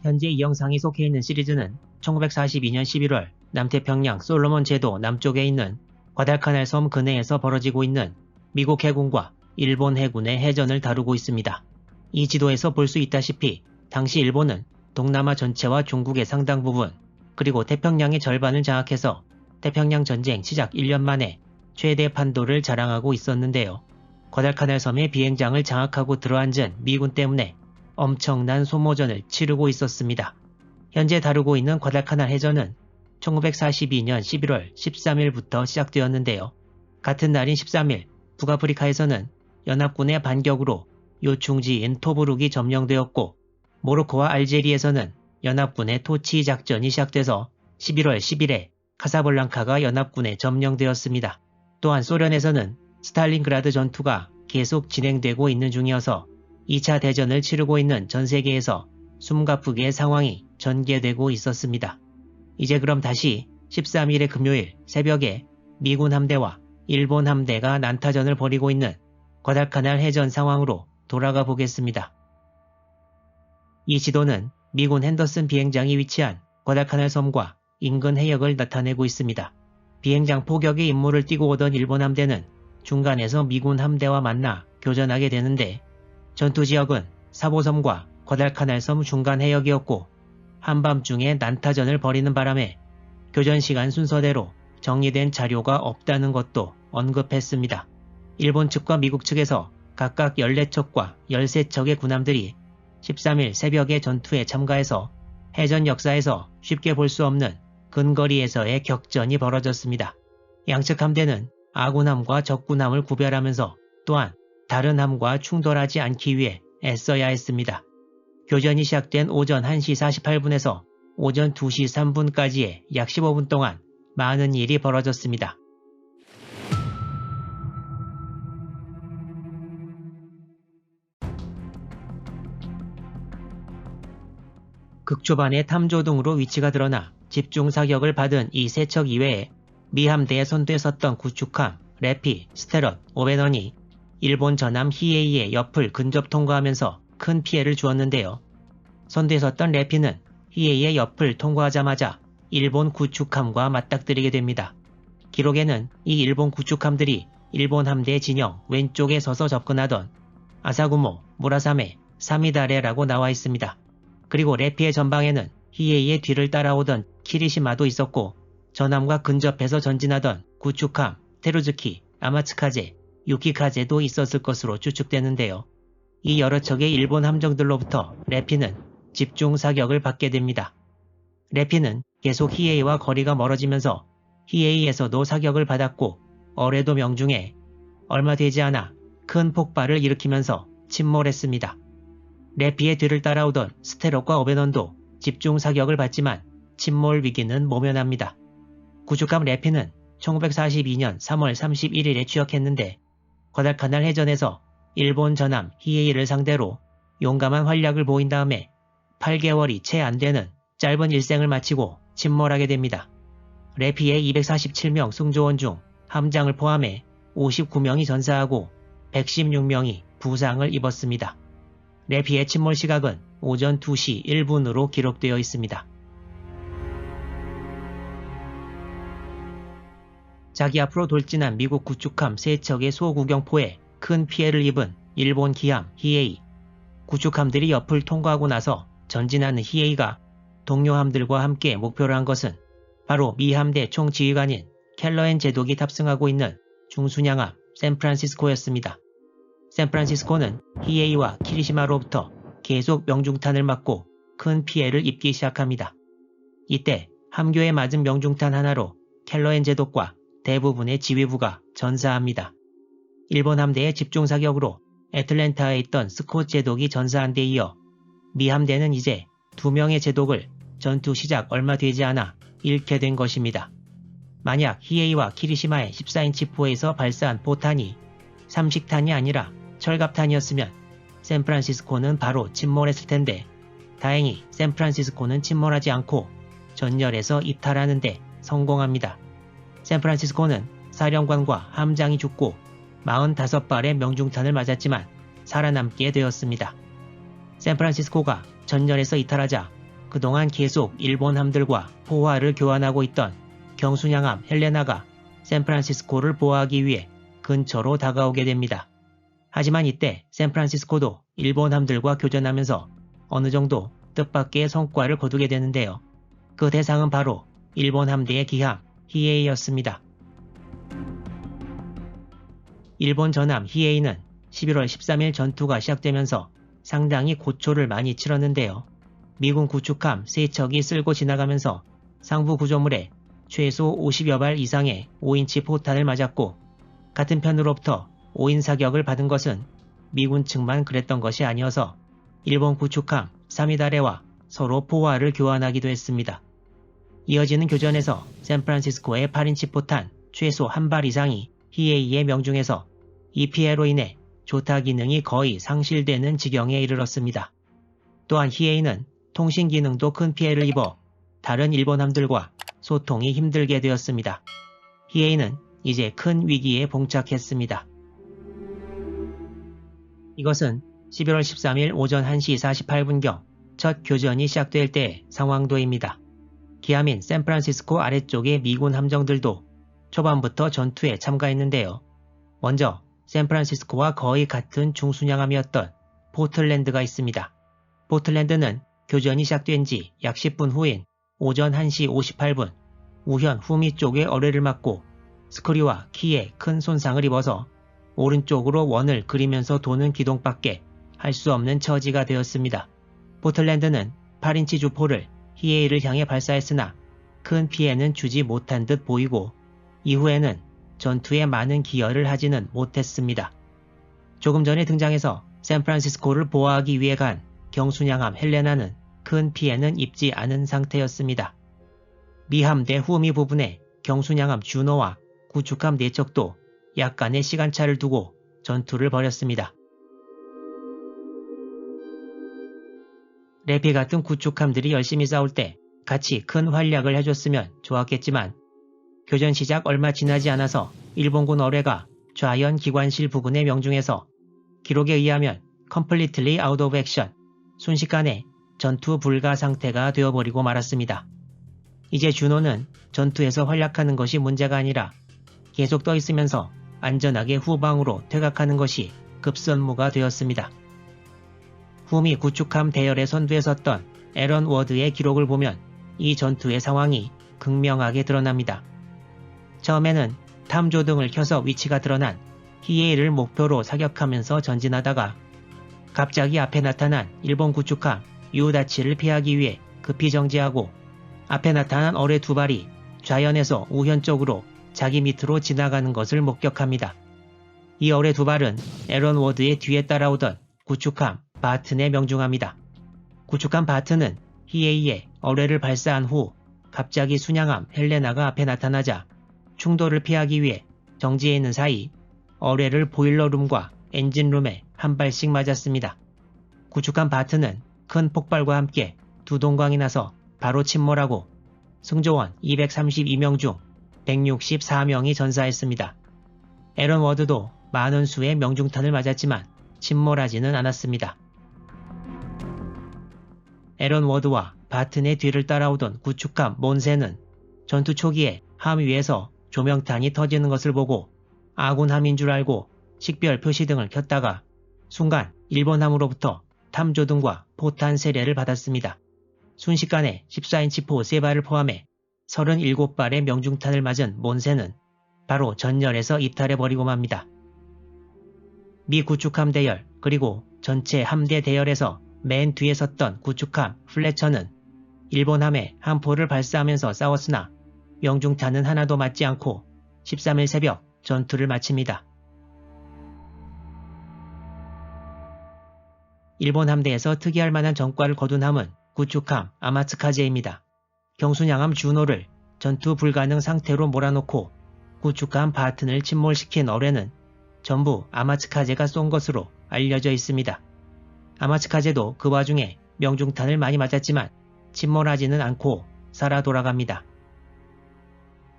현재 이 영상이 속해 있는 시리즈는 1942년 11월 남태평양 솔로몬 제도 남쪽에 있는 과달카날 섬 근해에서 벌어지고 있는 미국 해군과 일본 해군의 해전을 다루고 있습니다. 이 지도에서 볼 수 있다시피 당시 일본은 동남아 전체와 중국의 상당 부분, 그리고 태평양의 절반을 장악해서 태평양 전쟁 시작 1년 만에 최대 판도를 자랑하고 있었는데요. 과달카날 섬의 비행장을 장악하고 들어앉은 미군 때문에 엄청난 소모전을 치르고 있었습니다. 현재 다루고 있는 과달카날 해전은 1942년 11월 13일부터 시작되었는데요. 같은 날인 13일 북아프리카에서는 연합군의 반격으로 요충지인 토브룩이 점령되었고, 모로코와 알제리에서는 연합군의 토치 작전이 시작돼서 11월 10일에 카사블랑카가 연합군에 점령되었습니다. 또한 소련에서는 스탈린그라드 전투가 계속 진행되고 있는 중이어서 2차 대전을 치르고 있는 전 세계에서 숨가쁘게 상황이 전개되고 있었습니다. 이제 그럼 다시 13일의 금요일 새벽에 미군 함대와 일본 함대가 난타전을 벌이고 있는 과달카날 해전 상황으로 돌아가 보겠습니다. 이 지도는 미군 핸더슨 비행장이 위치한 과달카날 섬과 인근 해역을 나타내고 있습니다. 비행장 포격의 임무를 띠고 오던 일본 함대는 중간에서 미군 함대와 만나 교전하게 되는데, 전투지역은 사보섬과 과달카날 섬 중간 해역이었고, 한밤중에 난타전을 벌이는 바람에 교전시간 순서대로 정리된 자료가 없다는 것도 언급했습니다. 일본 측과 미국 측에서 각각 14척과 13척의 군함들이 13일 새벽에 전투에 참가해서 해전 역사에서 쉽게 볼 수 없는 근거리에서의 격전이 벌어졌습니다. 양측 함대는 아군함과 적군함을 구별하면서 또한 다른 함과 충돌하지 않기 위해 애써야 했습니다. 교전이 시작된 오전 1시 48분에서 오전 2시 3분까지의 약 15분 동안 많은 일이 벌어졌습니다. 극초반에 탐조 등으로 위치가 드러나 집중 사격을 받은 이 세 척 이외에 미 함대에 선두에 섰던 구축함, 레피, 스테럿, 오베넌이 일본 전함 히에이의 옆을 근접 통과하면서 큰 피해를 주었는데요. 선두에 섰던 레피는 히에이의 옆을 통과하자마자 일본 구축함과 맞닥뜨리게 됩니다. 기록에는 이 일본 구축함들이 일본 함대의 진영 왼쪽에 서서 접근하던 아사구모, 무라사메, 사미다레라고 나와 있습니다. 그리고 레피의 전방에는 히에이의 뒤를 따라오던 키리시마도 있었고, 전함과 근접해서 전진하던 구축함, 테루즈키, 아마츠카제, 유키카제도 있었을 것으로 추측되는데요. 이 여러 척의 일본 함정들로부터 레피는 집중 사격을 받게 됩니다. 레피는 계속 히에이와 거리가 멀어지면서 히에이에서도 사격을 받았고, 어뢰도 명중해 얼마 되지 않아 큰 폭발을 일으키면서 침몰했습니다. 레피의 뒤를 따라오던 스테럿과 오베넌도 집중 사격을 받지만 침몰 위기는 모면합니다. 구축함 레피는 1942년 3월 31일에 취역했는데, 과달카날 해전에서 일본 전함 히에이를 상대로 용감한 활약을 보인 다음에 8개월이 채 안 되는 짧은 일생을 마치고 침몰하게 됩니다. 레피의 247명 승조원 중 함장을 포함해 59명이 전사하고 116명이 부상을 입었습니다. 레피의 침몰 시각은 오전 2시 1분으로 기록되어 있습니다. 자기 앞으로 돌진한 미국 구축함 3척의 소구경포에 큰 피해를 입은 일본 기함 히에이. 구축함들이 옆을 통과하고 나서 전진하는 히에이가 동료 함들과 함께 목표로 한 것은 바로 미 함대 총지휘관인 켈러엔 제독이 탑승하고 있는 중순양함 샌프란시스코였습니다. 샌프란시스코는 히에이와 키리시마로부터 계속 명중탄을 맞고 큰 피해를 입기 시작합니다. 이때 함교에 맞은 명중탄 하나로 켈러엔 제독과 대부분의 지휘부가 전사합니다. 일본 함대의 집중사격으로 애틀랜타에 있던 스콧 제독이 전사한 데 이어 미 함대는 이제 2명의 제독을 전투 시작 얼마 되지 않아 잃게 된 것입니다. 만약 히에이와 키리시마의 14인치 포에서 발사한 포탄이 삼식탄이 아니라 철갑탄이었으면 샌프란시스코는 바로 침몰했을 텐데, 다행히 샌프란시스코는 침몰하지 않고 전열에서 이탈하는 데 성공합니다. 샌프란시스코는 사령관과 함장이 죽고 45발의 명중탄을 맞았지만 살아남게 되었습니다. 샌프란시스코가 전열에서 이탈하자 그동안 계속 일본 함들과 포화를 교환하고 있던 경순양함 헬레나가 샌프란시스코를 보호하기 위해 근처로 다가오게 됩니다. 하지만 이때 샌프란시스코도 일본 함들과 교전하면서 어느 정도 뜻밖의 성과를 거두게 되는데요. 그 대상은 바로 일본 함대의 기함 히에이였습니다. 일본 전함 히에이는 11월 13일 전투가 시작되면서 상당히 고초를 많이 치렀는데요. 미군 구축함 3척이 쓸고 지나가면서 상부 구조물에 최소 50여 발 이상의 5인치 포탄을 맞았고, 같은 편으로부터 5인 사격을 받은 것은 미군 측만 그랬던 것이 아니어서 일본 구축함 사미다레와 서로 포화를 교환하기도 했습니다. 이어지는 교전에서 샌프란시스코의 8인치 포탄 최소 한 발 이상이 히에이에 명중해서 이 피해로 인해 조타 기능이 거의 상실되는 지경에 이르렀습니다. 또한 히에이는 통신 기능도 큰 피해를 입어 다른 일본 함들과 소통이 힘들게 되었습니다. 히에이는 이제 큰 위기에 봉착했습니다. 이것은 11월 13일 오전 1시 48분경 첫 교전이 시작될 때의 상황도입니다. 기함인 샌프란시스코 아래쪽의 미군 함정들도 초반부터 전투에 참가했는데요. 먼저 샌프란시스코와 거의 같은 중순양함이었던 포틀랜드가 있습니다. 포틀랜드는 교전이 시작된 지 약 10분 후인 오전 1시 58분 우현 후미 쪽의 어뢰를 맞고 스크류와 키에 큰 손상을 입어서 오른쪽으로 원을 그리면서 도는 기동밖에 할 수 없는 처지가 되었습니다. 포틀랜드는 8인치 주포를 히에이를 향해 발사했으나 큰 피해는 주지 못한 듯 보이고 이후에는 전투에 많은 기여를 하지는 못했습니다. 조금 전에 등장해서 샌프란시스코를 보호하기 위해 간 경순양함 헬레나는 큰 피해는 입지 않은 상태였습니다. 미 함대 후미 부분에 경순양함 주노와 구축함 4척도 약간의 시간차를 두고 전투를 벌였습니다. 레피 같은 구축함들이 열심히 싸울 때 같이 큰 활약을 해줬으면 좋았겠지만 교전 시작 얼마 지나지 않아서 일본군 어뢰가 좌연 기관실 부근에 명중해서 기록에 의하면 completely out of action, 순식간에 전투 불가 상태가 되어버리고 말았습니다. 이제 주노는 전투에서 활약하는 것이 문제가 아니라 계속 떠 있으면서 안전하게 후방으로 퇴각하는 것이 급선무가 되었습니다. 후미 구축함 대열의 선두에 섰던 에런 워드의 기록을 보면 이 전투의 상황이 극명하게 드러납니다. 처음에는 탐조등을 켜서 위치가 드러난 히에이를 목표로 사격하면서 전진하다가 갑자기 앞에 나타난 일본 구축함 유다치를 피하기 위해 급히 정지하고 앞에 나타난 어뢰 2발이 좌연에서 우현 쪽으로 자기 밑으로 지나가는 것을 목격합니다. 이 어뢰 2발은 에런 워드의 뒤에 따라오던 구축함 바튼에 명중합니다. 구축함 바튼은 히에이에 어뢰를 발사한 후 갑자기 순양함 헬레나가 앞에 나타나자 충돌을 피하기 위해 정지해 있는 사이 어뢰를 보일러룸과 엔진룸에 한 발씩 맞았습니다. 구축함 바튼은 큰 폭발과 함께 두 동광이 나서 바로 침몰하고 승조원 232명 중 164명이 전사했습니다. 에런 워드도 많은 수의 명중탄을 맞았지만 침몰하지는 않았습니다. 에런 워드와 바튼의 뒤를 따라오던 구축함 몬세는 전투 초기에 함 위에서 조명탄이 터지는 것을 보고 아군 함인 줄 알고 식별 표시등을 켰다가 순간 일본 함으로부터 탐조등과 포탄 세례를 받았습니다. 순식간에 14인치 포 3발을 포함해 37발의 명중탄을 맞은 몬세는 바로 전열에서 이탈해버리고 맙니다. 미 구축함 대열 그리고 전체 함대 대열에서 맨 뒤에 섰던 구축함 플래처는 일본 함에 함포를 발사하면서 싸웠으나 명중탄은 하나도 맞지 않고 13일 새벽 전투를 마칩니다. 일본 함대에서 특이할 만한 전과를 거둔 함은 구축함 아마츠카제입니다. 경순양함 주노를 전투 불가능 상태로 몰아놓고 구축함 바튼을 침몰시킨 어뢰는 전부 아마츠카제가 쏜 것으로 알려져 있습니다. 아마츠카제도 그 와중에 명중탄을 많이 맞았지만 침몰하지는 않고 살아 돌아갑니다.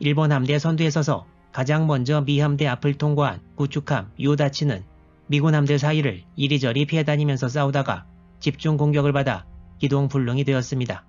일본 함대 선두에 서서 가장 먼저 미 함대 앞을 통과한 구축함 요다치는 미군 함대 사이를 이리저리 피해 다니면서 싸우다가 집중 공격을 받아 기동불능이 되었습니다.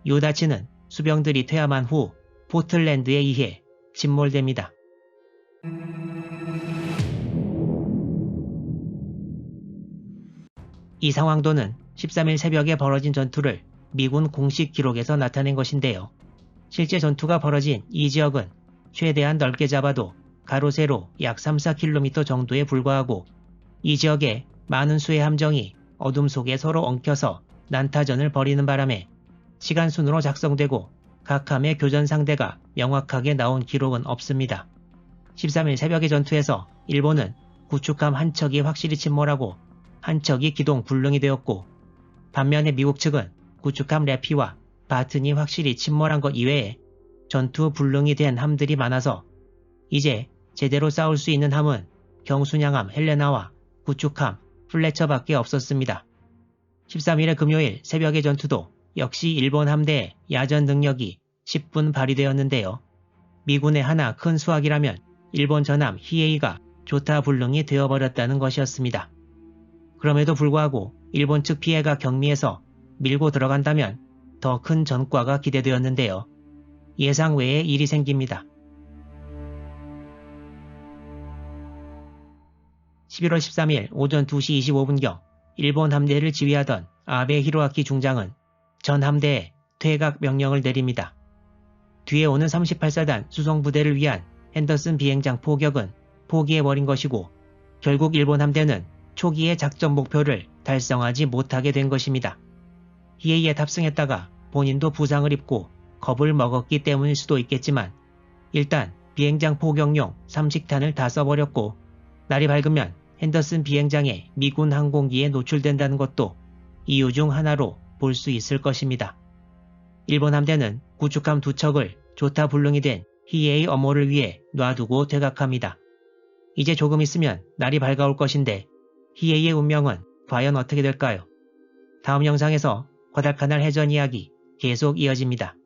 요다치는 수병들이 퇴함한 후 포틀랜드에 의해 침몰됩니다. 이 상황도는 13일 새벽에 벌어진 전투를 미군 공식 기록에서 나타낸 것인데요. 실제 전투가 벌어진 이 지역은 최대한 넓게 잡아도 가로 세로 약 3-4km 정도에 불과하고 이 지역에 많은 수의 함정이 어둠 속에 서로 엉켜서 난타전을 벌이는 바람에 시간 순으로 작성되고 각 함의 교전 상대가 명확하게 나온 기록은 없습니다. 13일 새벽의 전투에서 일본은 구축함 한 척이 확실히 침몰하고 한 척이 기동 불능이 되었고 반면에 미국 측은 구축함 레피와 바튼이 확실히 침몰한 것 이외에 전투 불능이 된 함들이 많아서 이제 제대로 싸울 수 있는 함은 경순양함 헬레나와 구축함 플래처밖에 없었습니다. 13일의 금요일 새벽의 전투도 역시 일본 함대의 야전 능력이 10분 발휘되었는데요. 미군의 하나 큰 수확이라면 일본 전함 히에이가 조타불능이 되어버렸다는 것이었습니다. 그럼에도 불구하고 일본 측 피해가 경미해서 밀고 들어간다면 더 큰 전과가 기대되었는데요. 예상 외의 일이 생깁니다. 11월 13일 오전 2시 25분경 일본 함대를 지휘하던 아베 히로아키 중장은 전 함대에 퇴각 명령을 내립니다. 뒤에 오는 38사단 수송부대를 위한 핸더슨 비행장 포격은 포기해버린 것이고 결국 일본 함대는 초기의 작전 목표를 달성하지 못하게 된 것입니다. 히에이에 탑승했다가 본인도 부상을 입고 겁을 먹었기 때문일 수도 있겠지만 일단 비행장 포격용 삼식탄을 다 써버렸고 날이 밝으면 핸더슨 비행장에 미군 항공기에 노출된다는 것도 이유 중 하나로 볼 수 있을 것입니다. 일본 함대는 구축함 2척을 조타불능이 된 히에이 엄호를 위해 놔두고 퇴각합니다. 이제 조금 있으면 날이 밝아올 것인데 히에이의 운명은 과연 어떻게 될까요? 다음 영상에서 과달카날 해전 이야기 계속 이어집니다.